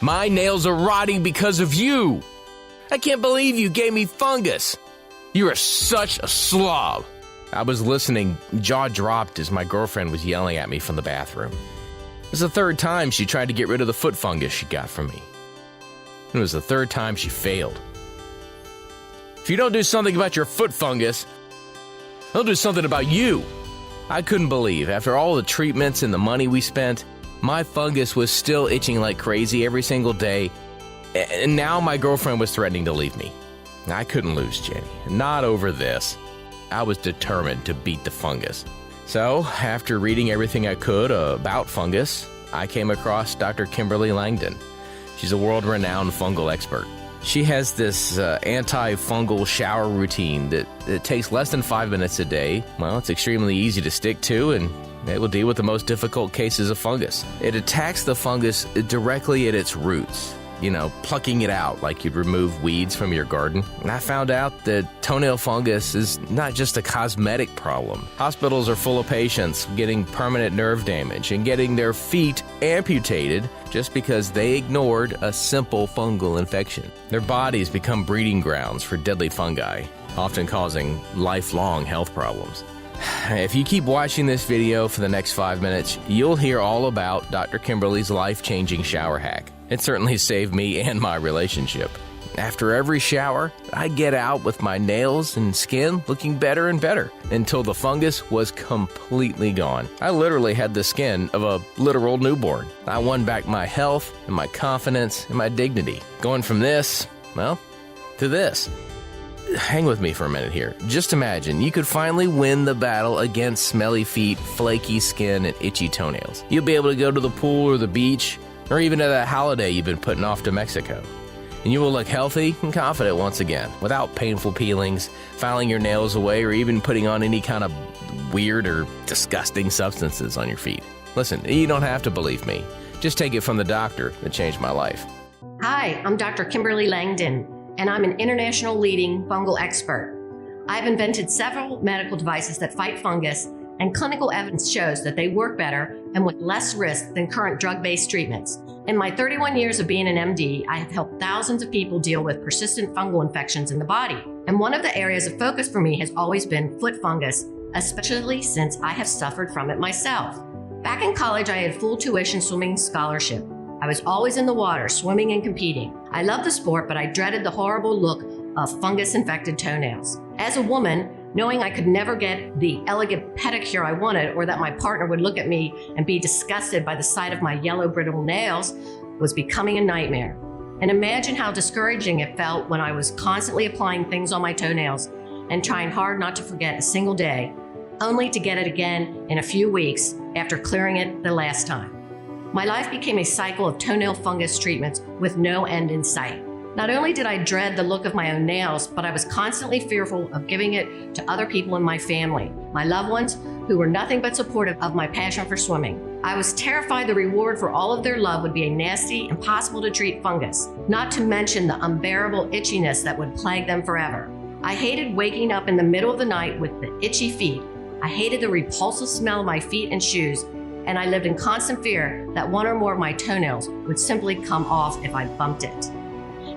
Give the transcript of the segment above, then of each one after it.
My nails are rotting because of you. I can't believe you gave me fungus. You are such a slob. I was listening, jaw dropped as my girlfriend was yelling at me from the bathroom. It was the third time she tried to get rid of the foot fungus she got from me. It was the third time she failed. If you don't do something about your foot fungus, I'll do something about you. I couldn't believe, after all the treatments and the money we spent, my fungus was still itching like crazy every single day, and now my girlfriend was threatening to leave me. I couldn't lose Jenny, not over this. I was determined to beat the fungus. So, after reading everything I could about fungus, I came across Dr. Kimberly Langdon. She's a world-renowned fungal expert. She has this anti-fungal shower routine that takes less than 5 minutes a day. Well, it's extremely easy to stick to, and it will deal with the most difficult cases of fungus. It attacks the fungus directly at its roots, plucking it out like you'd remove weeds from your garden. And I found out that toenail fungus is not just a cosmetic problem. Hospitals are full of patients getting permanent nerve damage and getting their feet amputated just because they ignored a simple fungal infection. Their bodies become breeding grounds for deadly fungi, often causing lifelong health problems. If you keep watching this video for the next 5 minutes, you'll hear all about Dr. Kimberly's life-changing shower hack. It certainly saved me and my relationship. After every shower, I get out with my nails and skin looking better and better until the fungus was completely gone. I literally had the skin of a literal newborn. I won back my health and my confidence and my dignity. Going from this, to this. Hang with me for a minute here. Just imagine you could finally win the battle against smelly feet, flaky skin, and itchy toenails. You'll be able to go to the pool or the beach, or even to that holiday you've been putting off to Mexico. And you will look healthy and confident once again, without painful peelings, filing your nails away, or even putting on any kind of weird or disgusting substances on your feet. Listen, you don't have to believe me. Just take it from the doctor that changed my life. Hi, I'm Dr. Kimberly Langdon, and I'm an international leading fungal expert. I've invented several medical devices that fight fungus, and clinical evidence shows that they work better and with less risk than current drug-based treatments. In my 31 years of being an MD, I have helped thousands of people deal with persistent fungal infections in the body. And one of the areas of focus for me has always been foot fungus, especially since I have suffered from it myself. Back in college, I had full tuition swimming scholarship. I was always in the water, swimming and competing. I loved the sport, but I dreaded the horrible look of fungus-infected toenails. As a woman, knowing I could never get the elegant pedicure I wanted, or that my partner would look at me and be disgusted by the sight of my yellow brittle nails, was becoming a nightmare. And imagine how discouraging it felt when I was constantly applying things on my toenails and trying hard not to forget a single day, only to get it again in a few weeks after clearing it the last time. My life became a cycle of toenail fungus treatments with no end in sight. Not only did I dread the look of my own nails, but I was constantly fearful of giving it to other people in my family, my loved ones, who were nothing but supportive of my passion for swimming. I was terrified the reward for all of their love would be a nasty, impossible to treat fungus, not to mention the unbearable itchiness that would plague them forever. I hated waking up in the middle of the night with the itchy feet. I hated the repulsive smell of my feet and shoes, and I lived in constant fear that one or more of my toenails would simply come off if I bumped it.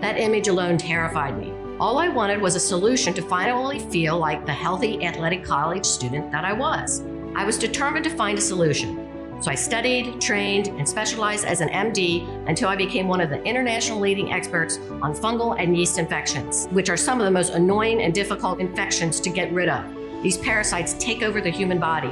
That image alone terrified me. All I wanted was a solution to finally feel like the healthy athletic college student that I was. I was determined to find a solution. So I studied, trained, and specialized as an MD until I became one of the international leading experts on fungal and yeast infections, which are some of the most annoying and difficult infections to get rid of. These parasites take over the human body.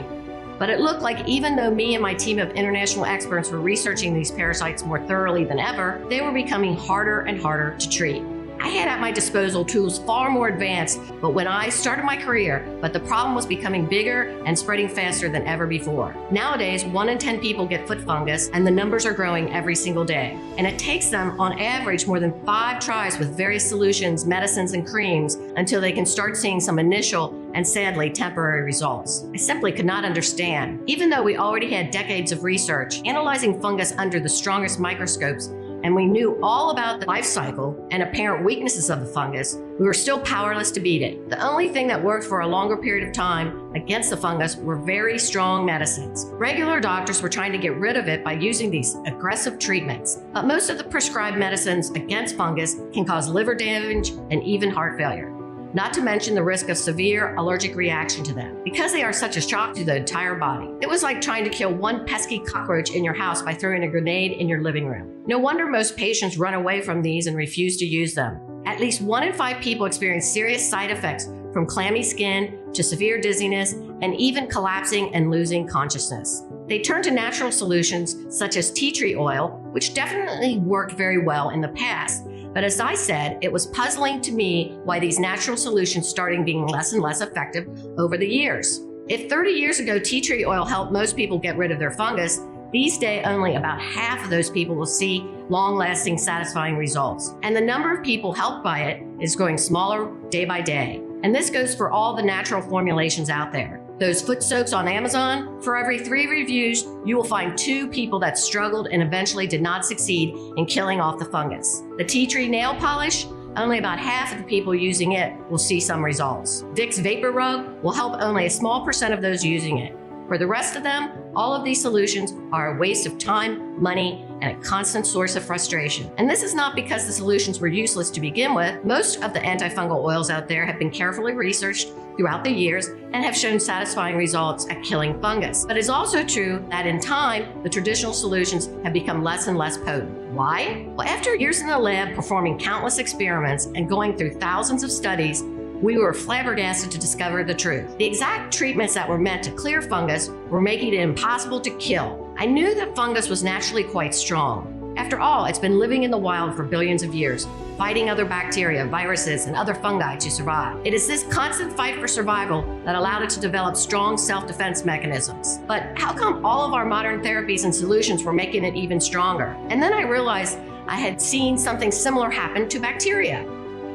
But it looked like even though me and my team of international experts were researching these parasites more thoroughly than ever, they were becoming harder and harder to treat. I had at my disposal tools far more advanced, but when I started my career, the problem was becoming bigger and spreading faster than ever before. Nowadays, 1 in 10 people get foot fungus, and the numbers are growing every single day. And it takes them, on average, more than 5 tries with various solutions, medicines, and creams until they can start seeing some initial and sadly temporary results. I simply could not understand. Even though we already had decades of research, analyzing fungus under the strongest microscopes and we knew all about the life cycle and apparent weaknesses of the fungus, we were still powerless to beat it. The only thing that worked for a longer period of time against the fungus were very strong medicines. Regular doctors were trying to get rid of it by using these aggressive treatments, but most of the prescribed medicines against fungus can cause liver damage and even heart failure, not to mention the risk of severe allergic reaction to them, because they are such a shock to the entire body. It was like trying to kill one pesky cockroach in your house by throwing a grenade in your living room. No wonder most patients run away from these and refuse to use them. At least 1 in 5 people experience serious side effects, from clammy skin to severe dizziness and even collapsing and losing consciousness. They turn to natural solutions such as tea tree oil, which definitely worked very well in the past. But as I said, it was puzzling to me why these natural solutions started being less and less effective over the years. If 30 years ago tea tree oil helped most people get rid of their fungus, these days only about half of those people will see long-lasting, satisfying results. And the number of people helped by it is growing smaller day by day. And this goes for all the natural formulations out there. Those foot soaks on Amazon, for every 3 reviews, you will find 2 people that struggled and eventually did not succeed in killing off the fungus. The tea tree nail polish, only about half of the people using it will see some results. Vicks Vapor Rub will help only a small percent of those using it. For the rest of them, all of these solutions are a waste of time, money, and a constant source of frustration. And this is not because the solutions were useless to begin with. Most of the antifungal oils out there have been carefully researched throughout the years and have shown satisfying results at killing fungus. But it's also true that in time, the traditional solutions have become less and less potent. Why? Well, after years in the lab performing countless experiments and going through thousands of studies, we were flabbergasted to discover the truth. The exact treatments that were meant to clear fungus were making it impossible to kill. I knew that fungus was naturally quite strong. After all, it's been living in the wild for billions of years, fighting other bacteria, viruses, and other fungi to survive. It is this constant fight for survival that allowed it to develop strong self-defense mechanisms. But how come all of our modern therapies and solutions were making it even stronger? And then I realized I had seen something similar happen to bacteria.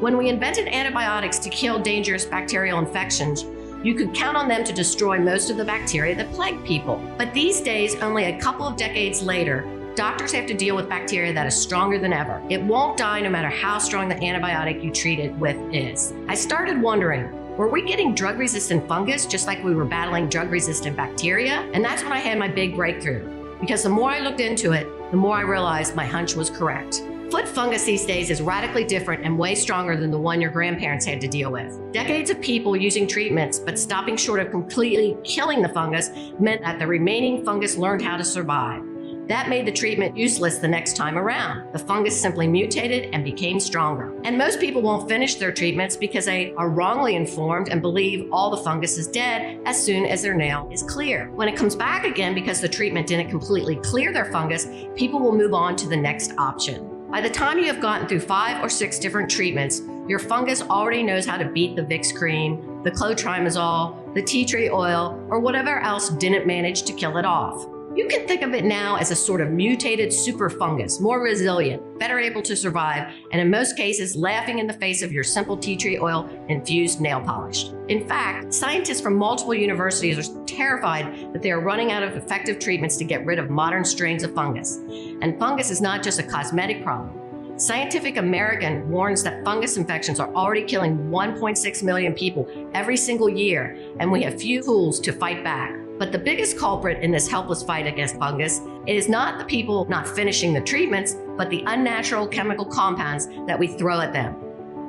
When we invented antibiotics to kill dangerous bacterial infections, you could count on them to destroy most of the bacteria that plague people. But these days, only a couple of decades later, doctors have to deal with bacteria that is stronger than ever. It won't die no matter how strong the antibiotic you treat it with is. I started wondering, were we getting drug-resistant fungus just like we were battling drug-resistant bacteria? And that's when I had my big breakthrough. Because the more I looked into it, the more I realized my hunch was correct. Foot fungus these days is radically different and way stronger than the one your grandparents had to deal with. Decades of people using treatments but stopping short of completely killing the fungus meant that the remaining fungus learned how to survive. That made the treatment useless the next time around. The fungus simply mutated and became stronger. And most people won't finish their treatments because they are wrongly informed and believe all the fungus is dead as soon as their nail is clear. When it comes back again because the treatment didn't completely clear their fungus, people will move on to the next option. By the time you have gotten through 5 or 6 different treatments, your fungus already knows how to beat the Vicks cream, the clotrimazole, the tea tree oil, or whatever else didn't manage to kill it off. You can think of it now as a sort of mutated super fungus, more resilient, better able to survive, and in most cases, laughing in the face of your simple tea tree oil infused nail polish. In fact, scientists from multiple universities are terrified that they are running out of effective treatments to get rid of modern strains of fungus. And fungus is not just a cosmetic problem. Scientific American warns that fungus infections are already killing 1.6 million people every single year, and we have few tools to fight back. But the biggest culprit in this helpless fight against fungus is not the people not finishing the treatments, but the unnatural chemical compounds that we throw at them.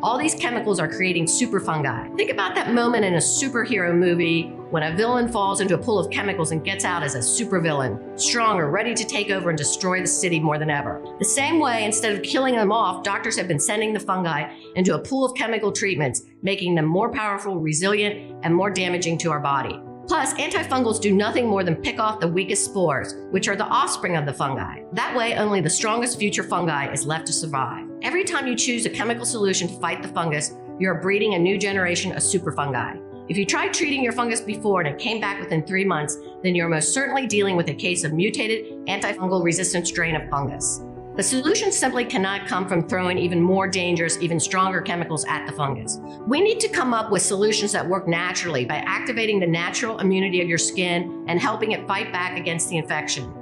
All these chemicals are creating super fungi. Think about that moment in a superhero movie when a villain falls into a pool of chemicals and gets out as a supervillain, stronger, ready to take over and destroy the city more than ever. The same way, instead of killing them off, doctors have been sending the fungi into a pool of chemical treatments, making them more powerful, resilient, and more damaging to our body. Plus, antifungals do nothing more than pick off the weakest spores, which are the offspring of the fungi. That way, only the strongest future fungi is left to survive. Every time you choose a chemical solution to fight the fungus, you're breeding a new generation of super fungi. If you tried treating your fungus before and it came back within 3 months, then you're most certainly dealing with a case of mutated antifungal resistant strain of fungus. The solution simply cannot come from throwing even more dangerous, even stronger chemicals at the fungus. We need to come up with solutions that work naturally by activating the natural immunity of your skin and helping it fight back against the infection.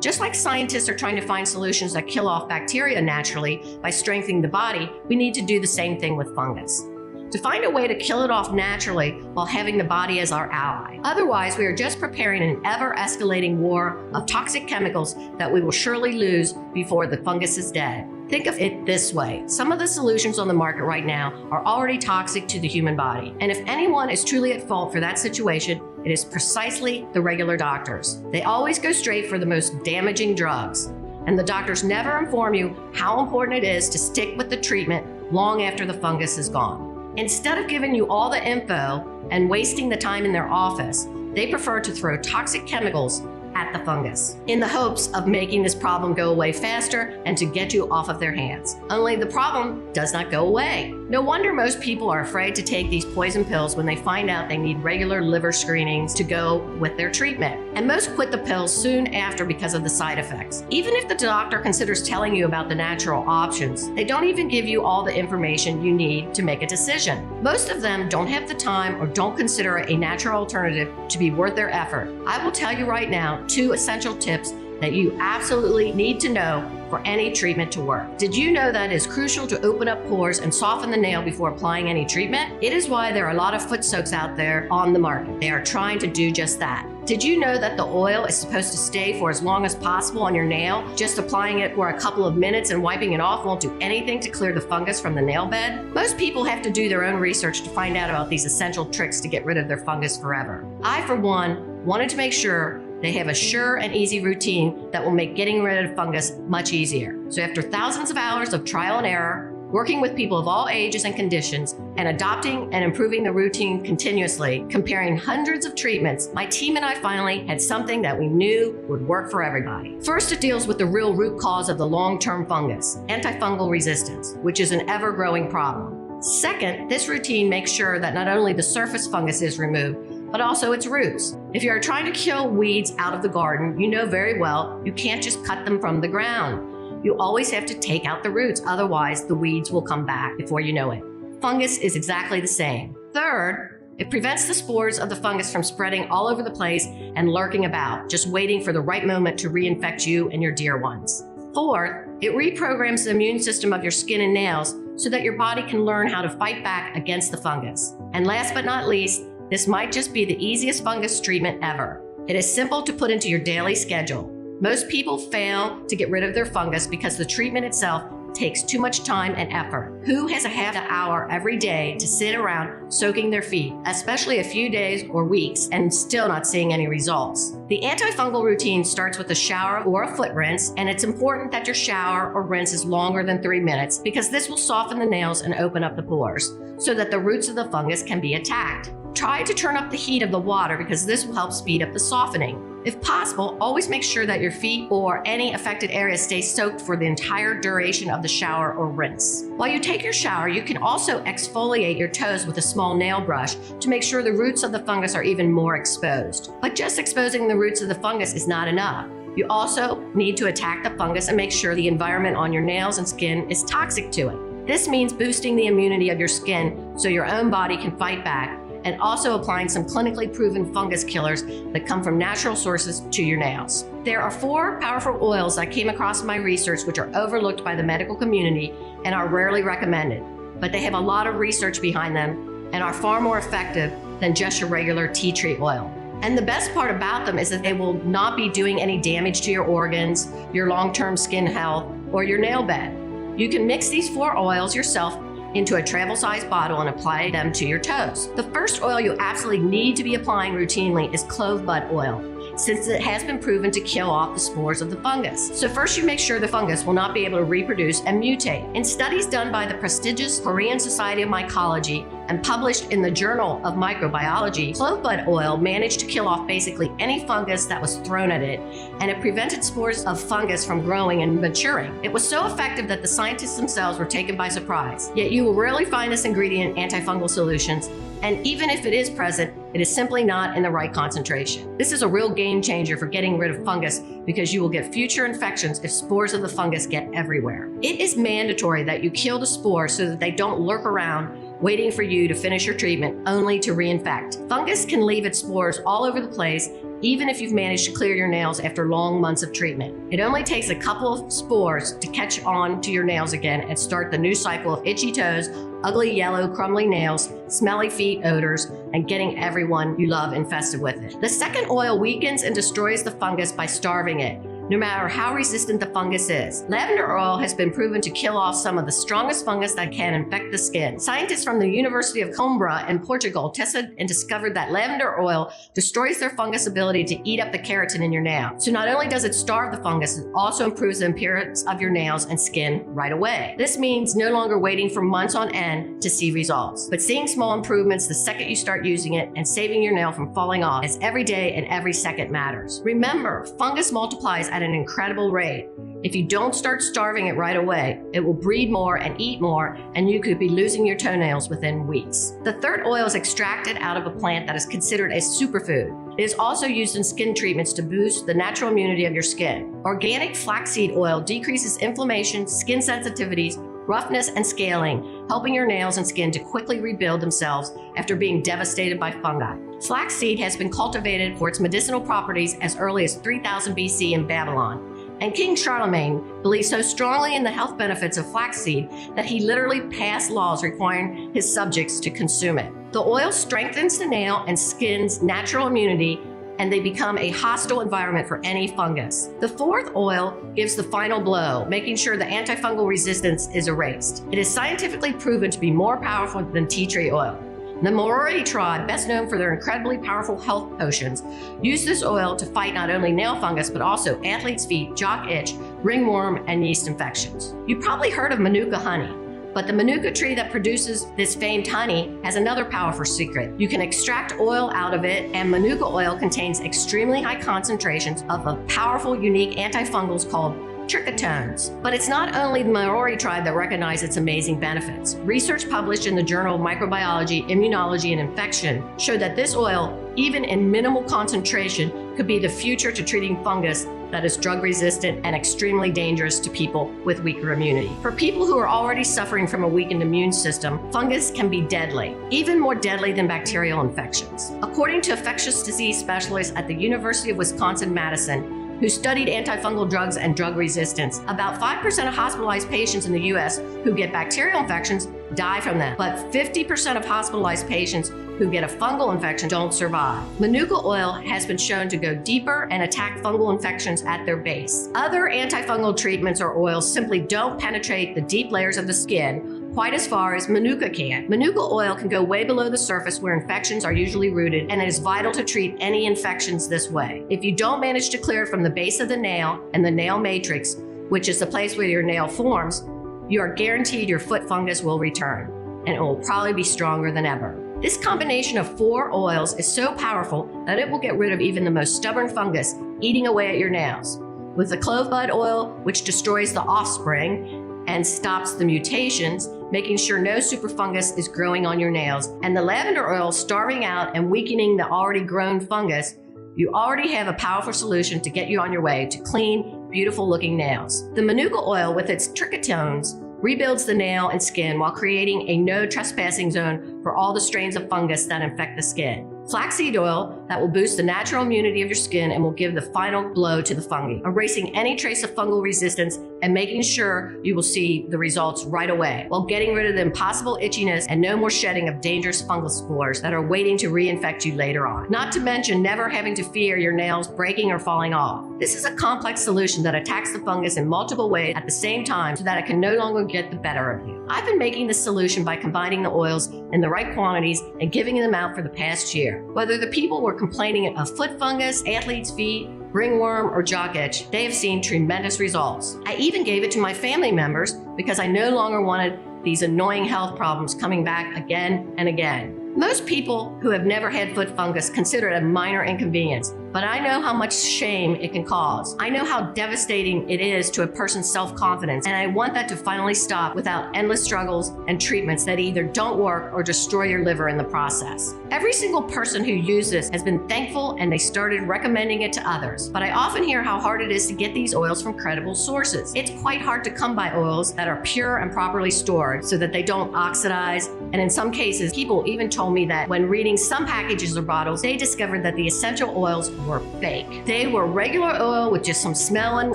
Just like scientists are trying to find solutions that kill off bacteria naturally by strengthening the body, we need to do the same thing with fungus. To find a way to kill it off naturally while having the body as our ally. Otherwise, we are just preparing an ever-escalating war of toxic chemicals that we will surely lose before the fungus is dead. Think of it this way. Some of the solutions on the market right now are already toxic to the human body. And if anyone is truly at fault for that situation, it is precisely the regular doctors. They always go straight for the most damaging drugs. And the doctors never inform you how important it is to stick with the treatment long after the fungus is gone. Instead of giving you all the info and wasting the time in their office, they prefer to throw toxic chemicals at the fungus in the hopes of making this problem go away faster and to get you off of their hands. Only the problem does not go away. No wonder most people are afraid to take these poison pills when they find out they need regular liver screenings to go with their treatment. And most quit the pills soon after because of the side effects. Even if the doctor considers telling you about the natural options, they don't even give you all the information you need to make a decision. Most of them don't have the time or don't consider a natural alternative to be worth their effort. I will tell you right now 2 essential tips that you absolutely need to know for any treatment to work. Did you know that it is crucial to open up pores and soften the nail before applying any treatment? It is why there are a lot of foot soaks out there on the market. They are trying to do just that. Did you know that the oil is supposed to stay for as long as possible on your nail? Just applying it for a couple of minutes and wiping it off won't do anything to clear the fungus from the nail bed? Most people have to do their own research to find out about these essential tricks to get rid of their fungus forever. I, for one, wanted to make sure they have a sure and easy routine that will make getting rid of fungus much easier. So after thousands of hours of trial and error, working with people of all ages and conditions, and adopting and improving the routine continuously, comparing hundreds of treatments, my team and I finally had something that we knew would work for everybody. First, it deals with the real root cause of the long-term fungus, antifungal resistance, which is an ever-growing problem. Second, this routine makes sure that not only the surface fungus is removed, but also its roots. If you are trying to kill weeds out of the garden, you know very well you can't just cut them from the ground. You always have to take out the roots, otherwise the weeds will come back before you know it. Fungus is exactly the same. Third, it prevents the spores of the fungus from spreading all over the place and lurking about, just waiting for the right moment to reinfect you and your dear ones. Fourth, it reprograms the immune system of your skin and nails so that your body can learn how to fight back against the fungus. And last but not least, this might just be the easiest fungus treatment ever. It is simple to put into your daily schedule. Most people fail to get rid of their fungus because the treatment itself takes too much time and effort. Who has a half an hour every day to sit around soaking their feet, especially a few days or weeks, and still not seeing any results? The antifungal routine starts with a shower or a foot rinse, and it's important that your shower or rinse is longer than 3 minutes because this will soften the nails and open up the pores so that the roots of the fungus can be attacked. Try to turn up the heat of the water because this will help speed up the softening. If possible, always make sure that your feet or any affected area stay soaked for the entire duration of the shower or rinse. While you take your shower, you can also exfoliate your toes with a small nail brush to make sure the roots of the fungus are even more exposed. But just exposing the roots of the fungus is not enough. You also need to attack the fungus and make sure the environment on your nails and skin is toxic to it. This means boosting the immunity of your skin so your own body can fight back, and also applying some clinically proven fungus killers that come from natural sources to your nails. There are 4 powerful oils I came across in my research which are overlooked by the medical community and are rarely recommended, but they have a lot of research behind them and are far more effective than just your regular tea tree oil. And the best part about them is that they will not be doing any damage to your organs, your long-term skin health, or your nail bed. You can mix these 4 oils yourself into a travel-sized bottle and apply them to your toes. The first oil you absolutely need to be applying routinely is clove bud oil, since it has been proven to kill off the spores of the fungus. So first you make sure the fungus will not be able to reproduce and mutate. In studies done by the prestigious Korean Society of Mycology and published in the Journal of Microbiology, clove bud oil managed to kill off basically any fungus that was thrown at it, and it prevented spores of fungus from growing and maturing. It was so effective that the scientists themselves were taken by surprise. Yet you will rarely find this ingredient in antifungal solutions, and even if it is present, it is simply not in the right concentration. This is a real game changer for getting rid of fungus because you will get future infections if spores of the fungus get everywhere. It is mandatory that you kill the spores so that they don't lurk around waiting for you to finish your treatment only to reinfect. Fungus can leave its spores all over the place even if you've managed to clear your nails after long months of treatment. It only takes a couple of spores to catch on to your nails again and start the new cycle of itchy toes, ugly yellow crumbly nails, smelly feet odors, and getting everyone you love infested with it. The second oil weakens and destroys the fungus by starving it, no matter how resistant the fungus is. Lavender oil has been proven to kill off some of the strongest fungus that can infect the skin. Scientists from the University of Coimbra in Portugal tested and discovered that lavender oil destroys their fungus ability to eat up the keratin in your nail. So not only does it starve the fungus, it also improves the appearance of your nails and skin right away. This means no longer waiting for months on end to see results, but seeing small improvements the second you start using it and saving your nail from falling off, as every day and every second matters. Remember, fungus multiplies at an incredible rate. If you don't start starving it right away, it will breed more and eat more, and you could be losing your toenails within weeks. The third oil is extracted out of a plant that is considered a superfood. It is also used in skin treatments to boost the natural immunity of your skin. Organic flaxseed oil decreases inflammation, skin sensitivities, roughness, and scaling, helping your nails and skin to quickly rebuild themselves after being devastated by fungi. Flaxseed has been cultivated for its medicinal properties as early as 3000 BC in Babylon, and King Charlemagne believed so strongly in the health benefits of flaxseed that he literally passed laws requiring his subjects to consume it. The oil strengthens the nail and skin's natural immunity, and they become a hostile environment for any fungus. The fourth oil gives the final blow, making sure the antifungal resistance is erased. It is scientifically proven to be more powerful than tea tree oil. The Maori tribe, best known for their incredibly powerful health potions, use this oil to fight not only nail fungus, but also athlete's feet, jock itch, ringworm, and yeast infections. You probably heard of Manuka honey, but the Manuka tree that produces this famed honey has another powerful secret. You can extract oil out of it, and Manuka oil contains extremely high concentrations of a powerful, unique antifungals called trichotones. But it's not only the Maori tribe that recognized its amazing benefits. Research published in the Journal of Microbiology, Immunology, and Infection showed that this oil, even in minimal concentration, could be the future to treating fungus that is drug resistant and extremely dangerous to people with weaker immunity. For people who are already suffering from a weakened immune system, fungus can be deadly, even more deadly than bacterial infections. According to infectious disease specialists at the University of Wisconsin-Madison, who studied antifungal drugs and drug resistance, about 5% of hospitalized patients in the US who get bacterial infections die from them, but 50% of hospitalized patients who get a fungal infection don't survive. Manuka oil has been shown to go deeper and attack fungal infections at their base. Other antifungal treatments or oils simply don't penetrate the deep layers of the skin quite as far as Manuka can. Manuka oil can go way below the surface where infections are usually rooted, and it is vital to treat any infections this way. If you don't manage to clear it from the base of the nail and the nail matrix, which is the place where your nail forms, you are guaranteed your foot fungus will return, and it will probably be stronger than ever. This combination of 4 oils is so powerful that it will get rid of even the most stubborn fungus eating away at your nails. With the clove bud oil, which destroys the offspring and stops the mutations, making sure no superfungus is growing on your nails, and the lavender oil starving out and weakening the already grown fungus, you already have a powerful solution to get you on your way to clean, beautiful looking nails. The Manuka oil with its trichotones rebuilds the nail and skin while creating a no trespassing zone for all the strains of fungus that infect the skin. Flaxseed oil that will boost the natural immunity of your skin and will give the final blow to the fungi, erasing any trace of fungal resistance and making sure you will see the results right away, while getting rid of the impossible itchiness and no more shedding of dangerous fungal spores that are waiting to reinfect you later on. Not to mention never having to fear your nails breaking or falling off. This is a complex solution that attacks the fungus in multiple ways at the same time so that it can no longer get the better of you. I've been making this solution by combining the oils in the right quantities and giving them out for the past year. Whether the people were complaining of foot fungus, athlete's feet, ringworm, or jock itch, they have seen tremendous results. I even gave it to my family members because I no longer wanted these annoying health problems coming back again and again. Most people who have never had foot fungus consider it a minor inconvenience, but I know how much shame it can cause. I know how devastating it is to a person's self-confidence, and I want that to finally stop without endless struggles and treatments that either don't work or destroy your liver in the process. Every single person who used this has been thankful, and they started recommending it to others. But I often hear how hard it is to get these oils from credible sources. It's quite hard to come by oils that are pure and properly stored so that they don't oxidize, and in some cases, people even told me that when reading some packages or bottles, they discovered that the essential oils were fake. They were regular oil with just some smell and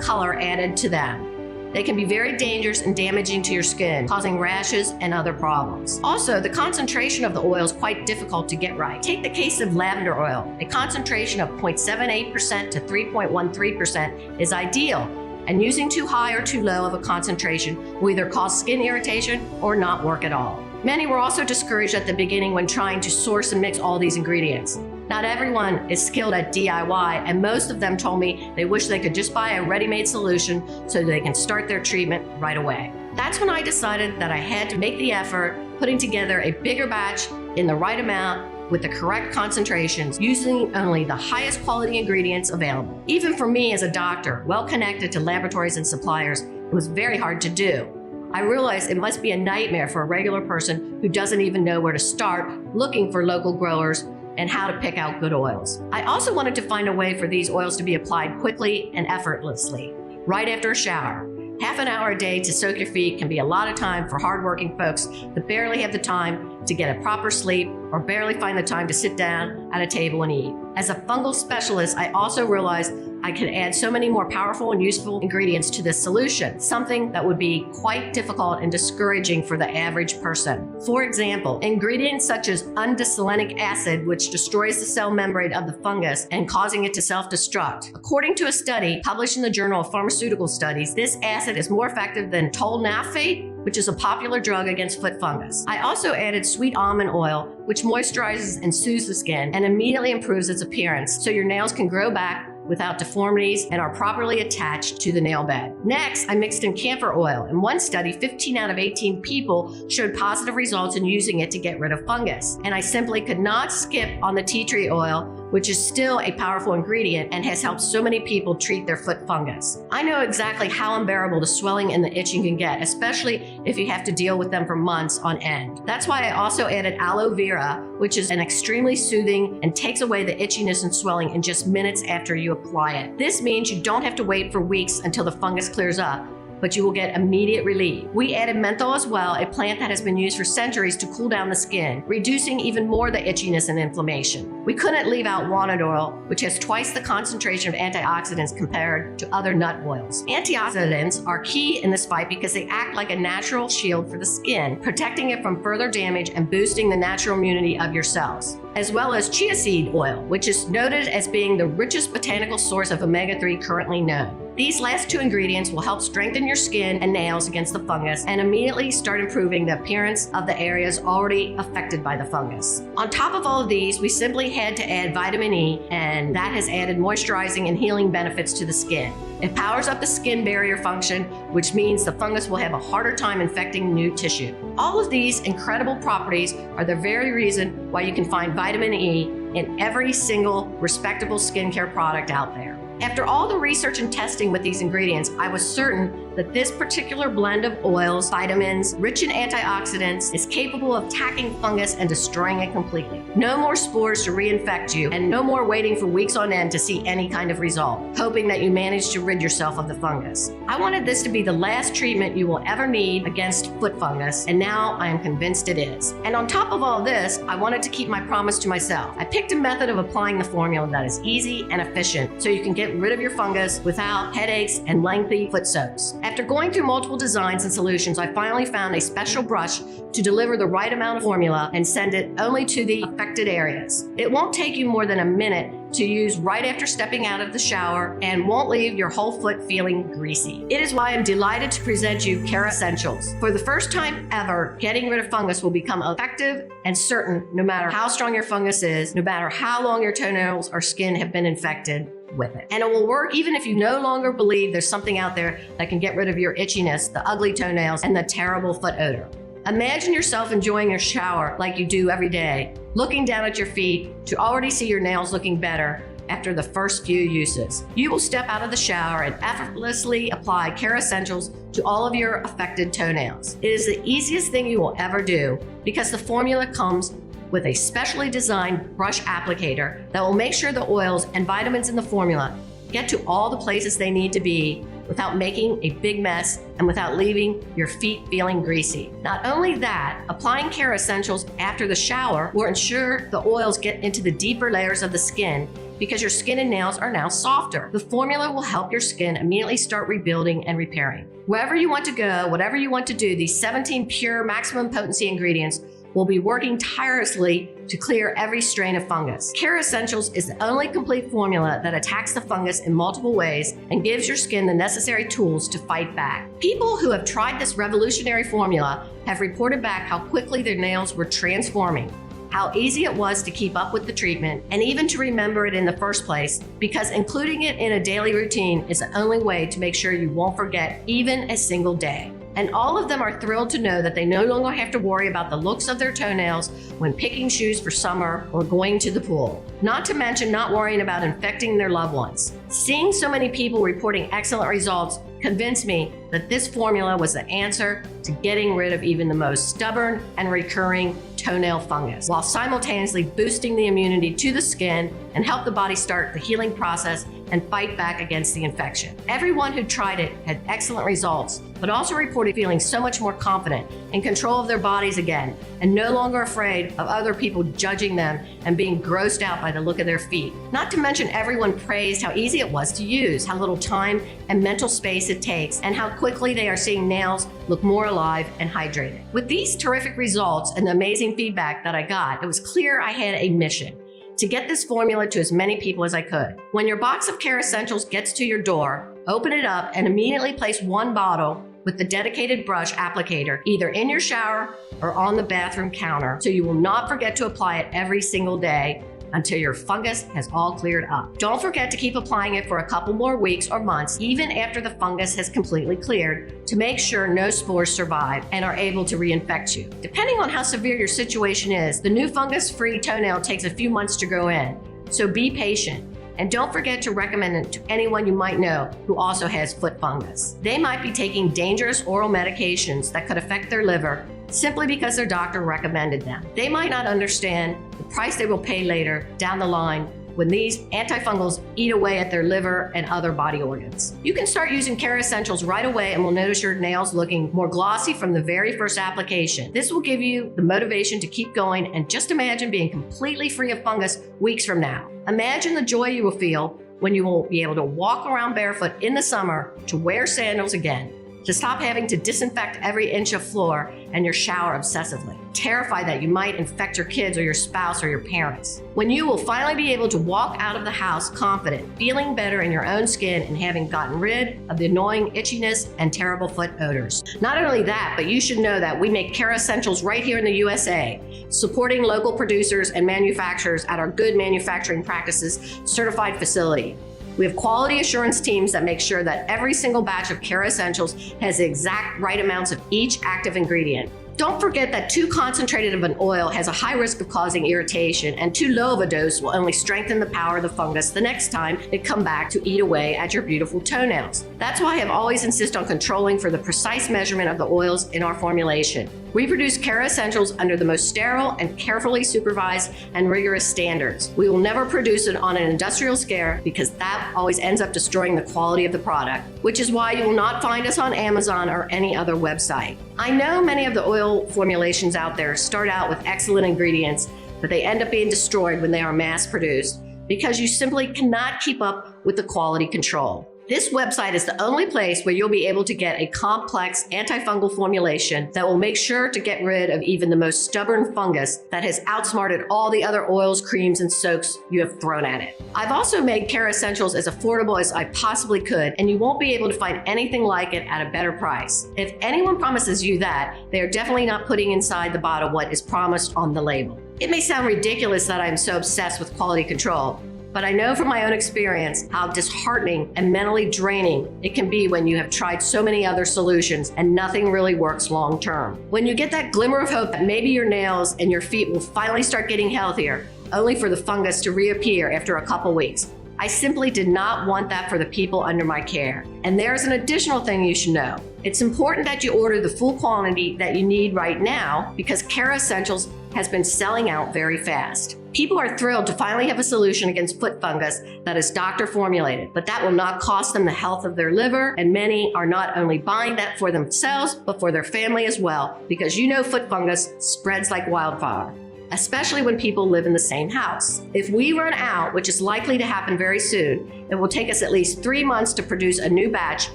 color added to them. They can be very dangerous and damaging to your skin, causing rashes and other problems. Also, the concentration of the oil is quite difficult to get right. Take the case of lavender oil. A concentration of 0.78% to 3.13% is ideal, and using too high or too low of a concentration will either cause skin irritation or not work at all. Many were also discouraged at the beginning when trying to source and mix all these ingredients. Not everyone is skilled at DIY, and most of them told me they wish they could just buy a ready-made solution so they can start their treatment right away. That's when I decided that I had to make the effort, putting together a bigger batch in the right amount with the correct concentrations, using only the highest quality ingredients available. Even for me as a doctor, well connected to laboratories and suppliers, it was very hard to do. I realized it must be a nightmare for a regular person who doesn't even know where to start looking for local growers and how to pick out good oils. I also wanted to find a way for these oils to be applied quickly and effortlessly, right after a shower. Half an hour a day to soak your feet can be a lot of time for hardworking folks that barely have the time to get a proper sleep or barely find the time to sit down at a table and eat. As a fungal specialist, I also realized I could add so many more powerful and useful ingredients to this solution, something that would be quite difficult and discouraging for the average person. For example, ingredients such as undesolenic acid, which destroys the cell membrane of the fungus and causing it to self-destruct. According to a study published in the Journal of Pharmaceutical Studies, this acid is more effective than toenail, which is a popular drug against foot fungus. I also added sweet almond oil, which moisturizes and soothes the skin and immediately improves its appearance so your nails can grow back without deformities and are properly attached to the nail bed. Next, I mixed in camphor oil. In one study, 15 out of 18 people showed positive results in using it to get rid of fungus. And I simply could not skip on the tea tree oil, which is still a powerful ingredient and has helped so many people treat their foot fungus. I know exactly how unbearable the swelling and the itching can get, especially if you have to deal with them for months on end. That's why I also added aloe vera, which is an extremely soothing and takes away the itchiness and swelling in just minutes after you apply it. This means you don't have to wait for weeks until the fungus clears up, but you will get immediate relief. We added menthol as well, a plant that has been used for centuries to cool down the skin, reducing even more the itchiness and inflammation. We couldn't leave out walnut oil, which has twice the concentration of antioxidants compared to other nut oils. Antioxidants are key in this fight because they act like a natural shield for the skin, protecting it from further damage and boosting the natural immunity of your cells. As well as chia seed oil, which is noted as being the richest botanical source of omega-3 currently known. These last two ingredients will help strengthen your skin and nails against the fungus and immediately start improving the appearance of the areas already affected by the fungus. On top of all of these, we simply had to add vitamin E, and that has added moisturizing and healing benefits to the skin. It powers up the skin barrier function, which means the fungus will have a harder time infecting new tissue. All of these incredible properties are the very reason why you can find vitamin E in every single respectable skincare product out there. After all the research and testing with these ingredients, I was certain that this particular blend of oils, vitamins, rich in antioxidants, is capable of attacking fungus and destroying it completely. No more spores to reinfect you, and no more waiting for weeks on end to see any kind of result, hoping that you manage to rid yourself of the fungus. I wanted this to be the last treatment you will ever need against foot fungus, and now I am convinced it is. And on top of all this, I wanted to keep my promise to myself. I picked a method of applying the formula that is easy and efficient, so you can get rid of your fungus without headaches and lengthy foot soaks. After going through multiple designs and solutions, I finally found a special brush to deliver the right amount of formula and send it only to the affected areas. It won't take you more than a minute to use right after stepping out of the shower and won't leave your whole foot feeling greasy. It is why I'm delighted to present you Kerassentials. For the first time ever, getting rid of fungus will become effective and certain no matter how strong your fungus is, no matter how long your toenails or skin have been infected with it. And it will work even if you no longer believe there's something out there that can get rid of your itchiness, the ugly toenails, and the terrible foot odor. Imagine yourself enjoying your shower like you do every day, looking down at your feet to already see your nails looking better after the first few uses. You will step out of the shower and effortlessly apply Kerassentials to all of your affected toenails. It is the easiest thing you will ever do because the formula comes with a specially designed brush applicator that will make sure the oils and vitamins in the formula get to all the places they need to be without making a big mess and without leaving your feet feeling greasy. Not only that, applying Kerassentials after the shower will ensure the oils get into the deeper layers of the skin because your skin and nails are now softer. The formula will help your skin immediately start rebuilding and repairing. Wherever you want to go, whatever you want to do, these 17 pure maximum potency ingredients will be working tirelessly to clear every strain of fungus. Kerassentials is the only complete formula that attacks the fungus in multiple ways and gives your skin the necessary tools to fight back. People who have tried this revolutionary formula have reported back how quickly their nails were transforming, how easy it was to keep up with the treatment, and even to remember it in the first place, because including it in a daily routine is the only way to make sure you won't forget even a single day. And all of them are thrilled to know that they no longer have to worry about the looks of their toenails when picking shoes for summer or going to the pool. Not to mention not worrying about infecting their loved ones. Seeing so many people reporting excellent results convinced me that this formula was the answer to getting rid of even the most stubborn and recurring toenail fungus, while simultaneously boosting the immunity to the skin and help the body start the healing process and fight back against the infection. Everyone who tried it had excellent results, but also reported feeling so much more confident, in control of their bodies again, and no longer afraid of other people judging them and being grossed out by the look of their feet. Not to mention everyone praised how easy it was to use, how little time and mental space it takes, and how quickly they are seeing nails look more alive and hydrated. With these terrific results and the amazing feedback that I got, it was clear I had a mission: to get this formula to as many people as I could. When your box of Kerassentials gets to your door, open it up and immediately place one bottle with the dedicated brush applicator either in your shower or on the bathroom counter, so you will not forget to apply it every single day until your fungus has all cleared up. Don't forget to keep applying it for a couple more weeks or months, even after the fungus has completely cleared, to make sure no spores survive and are able to reinfect you. Depending on how severe your situation is, the new fungus-free toenail takes a few months to grow in, so be patient. And don't forget to recommend it to anyone you might know who also has foot fungus. They might be taking dangerous oral medications that could affect their liver simply because their doctor recommended them. They might not understand the price they will pay later down the line when these antifungals eat away at their liver and other body organs. You can start using Kerassentials right away and will notice your nails looking more glossy from the very first application. This will give you the motivation to keep going, and just imagine being completely free of fungus weeks from now. Imagine the joy you will feel when you will be able to walk around barefoot in the summer, to wear sandals again, to stop having to disinfect every inch of floor and your shower obsessively, terrified that you might infect your kids or your spouse or your parents. When you will finally be able to walk out of the house confident, feeling better in your own skin, and having gotten rid of the annoying itchiness and terrible foot odors. Not only that, but you should know that we make Kerassentials right here in the USA, supporting local producers and manufacturers at our Good Manufacturing Practices certified facility. We have quality assurance teams that make sure that every single batch of Kerassentials has the exact right amounts of each active ingredient. Don't forget that too concentrated of an oil has a high risk of causing irritation, and too low of a dose will only strengthen the power of the fungus the next time it comes back to eat away at your beautiful toenails. That's why I have always insisted on controlling for the precise measurement of the oils in our formulation. We produce Kerassentials under the most sterile and carefully supervised and rigorous standards. We will never produce it on an industrial scale, because that always ends up destroying the quality of the product, which is why you will not find us on Amazon or any other website. I know many of the oil formulations out there start out with excellent ingredients, but they end up being destroyed when they are mass produced, because you simply cannot keep up with the quality control. This website is the only place where you'll be able to get a complex antifungal formulation that will make sure to get rid of even the most stubborn fungus that has outsmarted all the other oils, creams, and soaks you have thrown at it. I've also made Kerassentials as affordable as I possibly could, and you won't be able to find anything like it at a better price. If anyone promises you that, they are definitely not putting inside the bottle what is promised on the label. It may sound ridiculous that I am so obsessed with quality control, but I know from my own experience how disheartening and mentally draining it can be when you have tried so many other solutions and nothing really works long term. When you get that glimmer of hope that maybe your nails and your feet will finally start getting healthier, only for the fungus to reappear after a couple weeks. I simply did not want that for the people under my care. And there's an additional thing you should know. It's important that you order the full quantity that you need right now, because Kerassentials has been selling out very fast. People are thrilled to finally have a solution against foot fungus that is doctor formulated, but that will not cost them the health of their liver, and many are not only buying that for themselves, but for their family as well, because you know foot fungus spreads like wildfire. especially when people live in the same house. If we run out, which is likely to happen very soon, it will take us at least 3 months to produce a new batch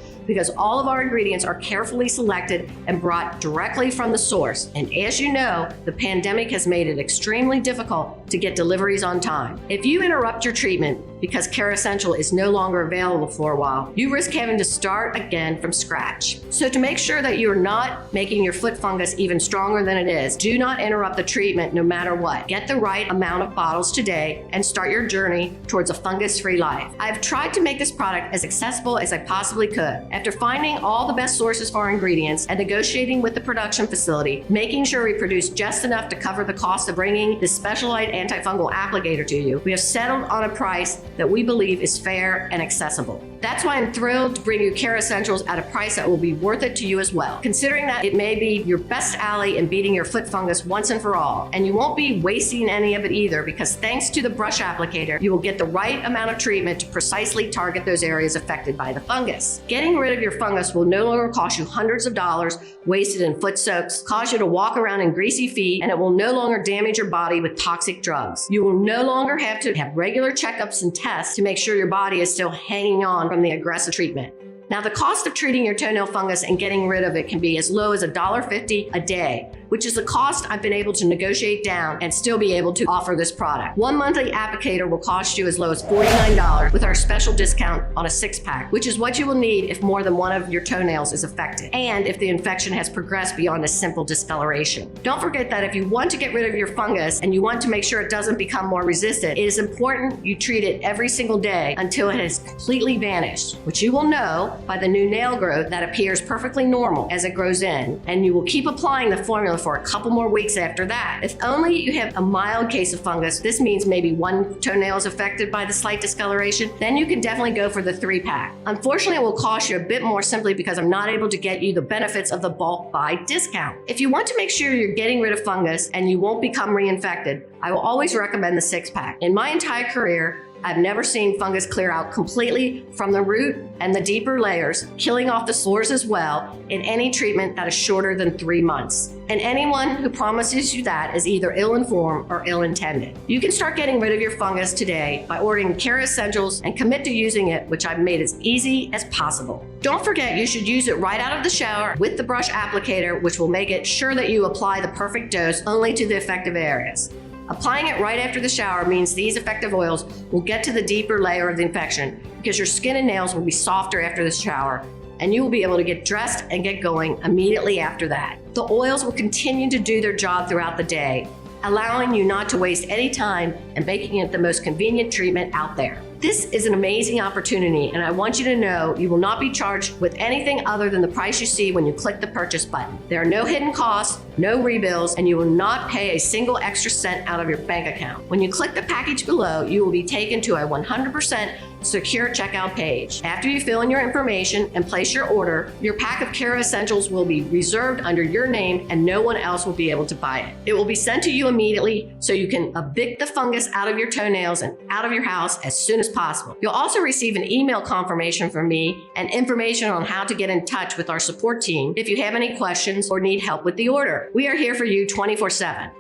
because all of our ingredients are carefully selected and brought directly from the source. And as you know, the pandemic has made it extremely difficult to get deliveries on time. If you interrupt your treatment because Kerassential is no longer available for a while, you risk having to start again from scratch. So to make sure that you're not making your foot fungus even stronger than it is, do not interrupt the treatment no matter what. Get the right amount of bottles today and start your journey towards a fungus-free life. I've tried to make this product as accessible as I possibly could. After finding all the best sources for our ingredients and negotiating with the production facility, making sure we produce just enough to cover the cost of bringing this specialized antifungal applicator to you, we have settled on a price that we believe is fair and accessible. That's why I'm thrilled to bring you Kerassentials at a price that will be worth it to you as well, considering that it may be your best ally in beating your foot fungus once and for all. And you won't be wasting any of it either, because thanks to the brush applicator, you will get the right amount of treatment to precisely target those areas affected by the fungus. Getting rid of your fungus will no longer cost you hundreds of dollars wasted in foot soaks, cause you to walk around in greasy feet, and it will no longer damage your body with toxic drugs. You will no longer have to have regular checkups and tests to make sure your body is still hanging on from the aggressive treatment. Now, the cost of treating your toenail fungus and getting rid of it can be as low as $1.50 a day, which is the cost I've been able to negotiate down and still be able to offer this product. One monthly applicator will cost you as low as $49 with our special discount on a 6-pack, which is what you will need if more than one of your toenails is affected and if the infection has progressed beyond a simple discoloration. Don't forget that if you want to get rid of your fungus and you want to make sure it doesn't become more resistant, it is important you treat it every single day until it has completely vanished, which you will know by the new nail growth that appears perfectly normal as it grows in, and you will keep applying the formula for a couple more weeks after that. If only you have a mild case of fungus, this means maybe one toenail is affected by the slight discoloration, then you can definitely go for the 3-pack. Unfortunately, it will cost you a bit more simply because I'm not able to get you the benefits of the bulk buy discount. If you want to make sure you're getting rid of fungus and you won't become reinfected, I will always recommend the 6-pack. In my entire career, I've never seen fungus clear out completely from the root and the deeper layers, killing off the spores as well in any treatment that is shorter than 3 months. And anyone who promises you that is either ill-informed or ill-intended. You can start getting rid of your fungus today by ordering Kerassentials and commit to using it, which I've made as easy as possible. Don't forget, you should use it right out of the shower with the brush applicator, which will make it sure that you apply the perfect dose only to the effective areas. Applying it right after the shower means these effective oils will get to the deeper layer of the infection because your skin and nails will be softer after the shower, and you will be able to get dressed and get going immediately after that. The oils will continue to do their job throughout the day, allowing you not to waste any time and making it the most convenient treatment out there. This is an amazing opportunity, and I want you to know you will not be charged with anything other than the price you see when you click the purchase button. There are no hidden costs, no rebills, and you will not pay a single extra cent out of your bank account. When you click the package below, you will be taken to a 100% secure checkout page. After you fill in your information and place your order, your pack of Kerassentials will be reserved under your name and no one else will be able to buy it. It will be sent to you immediately so you can evict the fungus out of your toenails and out of your house as soon as possible. You'll also receive an email confirmation from me and information on how to get in touch with our support team if you have any questions or need help with the order. We are here for you 24/7.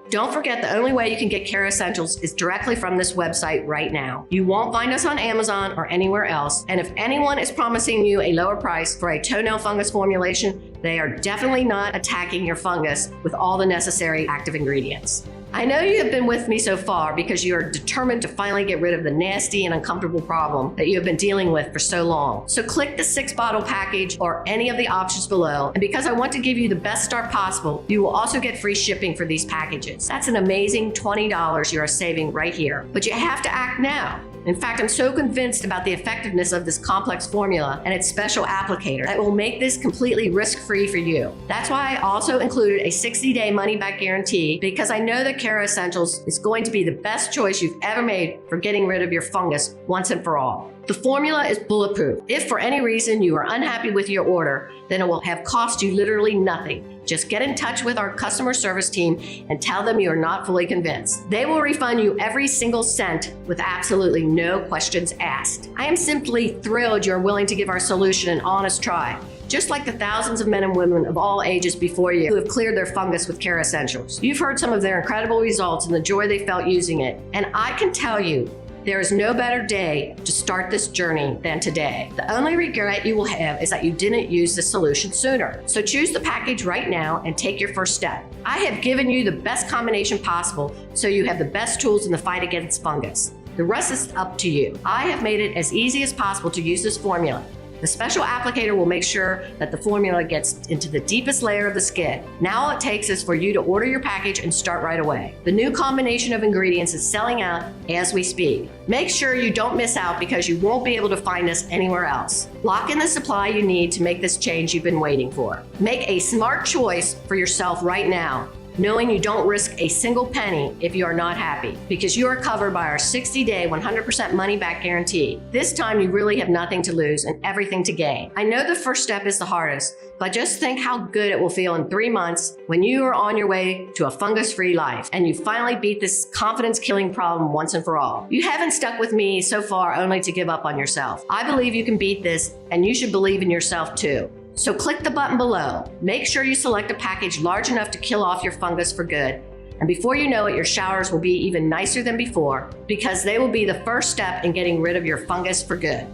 Don't forget, the only way you can get Kerassentials is directly from this website right now. You won't find us on Amazon or anywhere else, and if anyone is promising you a lower price for a toenail fungus formulation, they are definitely not attacking your fungus with all the necessary active ingredients. I know you have been with me so far because you are determined to finally get rid of the nasty and uncomfortable problem that you have been dealing with for so long. So click the 6-bottle package or any of the options below. And because I want to give you the best start possible, you will also get free shipping for these packages. That's an amazing $20 you are saving right here. But you have to act now. In fact, I'm so convinced about the effectiveness of this complex formula and its special applicator that will make this completely risk-free for you. That's why I also included a 60-day money-back guarantee, because I know that Kerassentials is going to be the best choice you've ever made for getting rid of your fungus once and for all. The formula is bulletproof. If for any reason you are unhappy with your order, then it will have cost you literally nothing. Just get in touch with our customer service team and tell them you are not fully convinced. They will refund you every single cent with absolutely no questions asked. I am simply thrilled you're willing to give our solution an honest try. just like the thousands of men and women of all ages before you who have cleared their fungus with Kerassentials. You've heard some of their incredible results and the joy they felt using it. And I can tell you, there is no better day to start this journey than today. The only regret you will have is that you didn't use the solution sooner. So choose the package right now and take your first step. I have given you the best combination possible so you have the best tools in the fight against fungus. The rest is up to you. I have made it as easy as possible to use this formula. The special applicator will make sure that the formula gets into the deepest layer of the skin. Now all it takes is for you to order your package and start right away. The new combination of ingredients is selling out as we speak. Make sure you don't miss out because you won't be able to find us anywhere else. Lock in the supply you need to make this change you've been waiting for. Make a smart choice for yourself right now, knowing you don't risk a single penny if you are not happy, because you are covered by our 60-day, 100% money-back guarantee. This time you really have nothing to lose and everything to gain. I know the first step is the hardest, but just think how good it will feel in 3 months when you are on your way to a fungus-free life and you finally beat this confidence-killing problem once and for all. You haven't stuck with me so far only to give up on yourself. I believe you can beat this, and you should believe in yourself too. So click the button below. Make sure you select a package large enough to kill off your fungus for good. And before you know it, your showers will be even nicer than before because they will be the first step in getting rid of your fungus for good.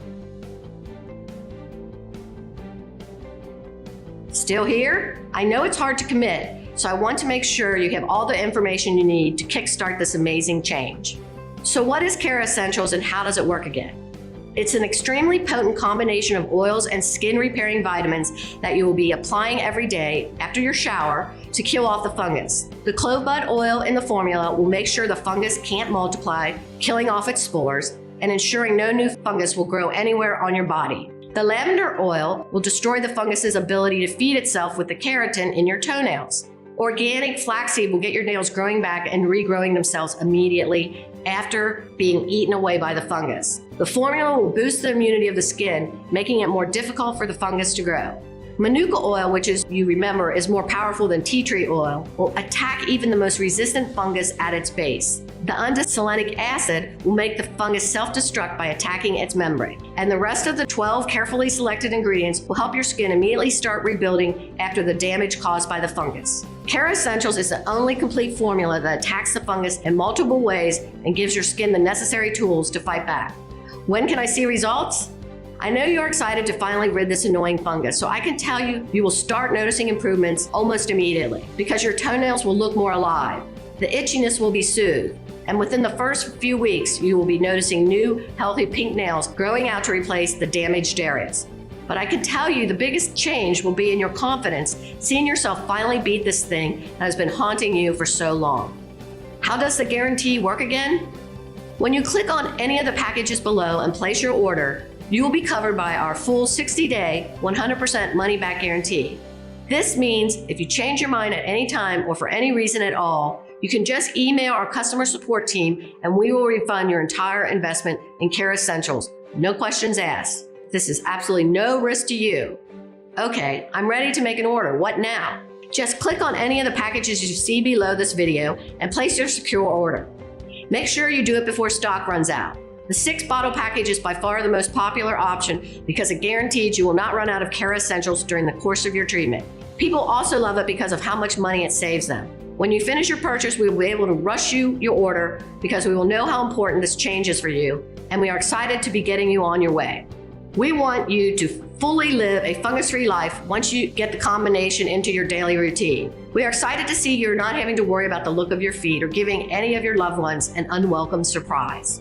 Still here? I know it's hard to commit, so I want to make sure you have all the information you need to kickstart this amazing change. So what is Kerassentials and how does it work again? It's an extremely potent combination of oils and skin repairing vitamins that you will be applying every day after your shower to kill off the fungus. The clove bud oil in the formula will make sure the fungus can't multiply, killing off its spores and ensuring no new fungus will grow anywhere on your body. The lavender oil will destroy the fungus's ability to feed itself with the keratin in your toenails. Organic flaxseed will get your nails growing back and regrowing themselves immediately after being eaten away by the fungus. The formula will boost the immunity of the skin, making it more difficult for the fungus to grow. Manuka oil, which as you remember is more powerful than tea tree oil, will attack even the most resistant fungus at its base. The undesolenic acid will make the fungus self-destruct by attacking its membrane. And the rest of the 12 carefully selected ingredients will help your skin immediately start rebuilding after the damage caused by the fungus. Kerassentials is the only complete formula that attacks the fungus in multiple ways and gives your skin the necessary tools to fight back. When can I see results? I know you're excited to finally rid this annoying fungus, so I can tell you, you will start noticing improvements almost immediately because your toenails will look more alive. The itchiness will be soothed, and within the first few weeks, you will be noticing new, healthy pink nails growing out to replace the damaged areas. But I can tell you the biggest change will be in your confidence, seeing yourself finally beat this thing that has been haunting you for so long. How does the guarantee work again? When you click on any of the packages below and place your order, you will be covered by our full 60-day, 100% money-back guarantee. This means if you change your mind at any time or for any reason at all, you can just email our customer support team and we will refund your entire investment in Kerassentials. No questions asked. This is absolutely no risk to you. Okay, I'm ready to make an order. What now? Just click on any of the packages you see below this video and place your secure order. Make sure you do it before stock runs out. The 6-bottle package is by far the most popular option because it guarantees you will not run out of Kerassentials during the course of your treatment. People also love it because of how much money it saves them. When you finish your purchase, we will be able to rush you your order because we will know how important this change is for you, and we are excited to be getting you on your way. We want you to fully live a fungus-free life once you get the combination into your daily routine. We are excited to see you're not having to worry about the look of your feet or giving any of your loved ones an unwelcome surprise.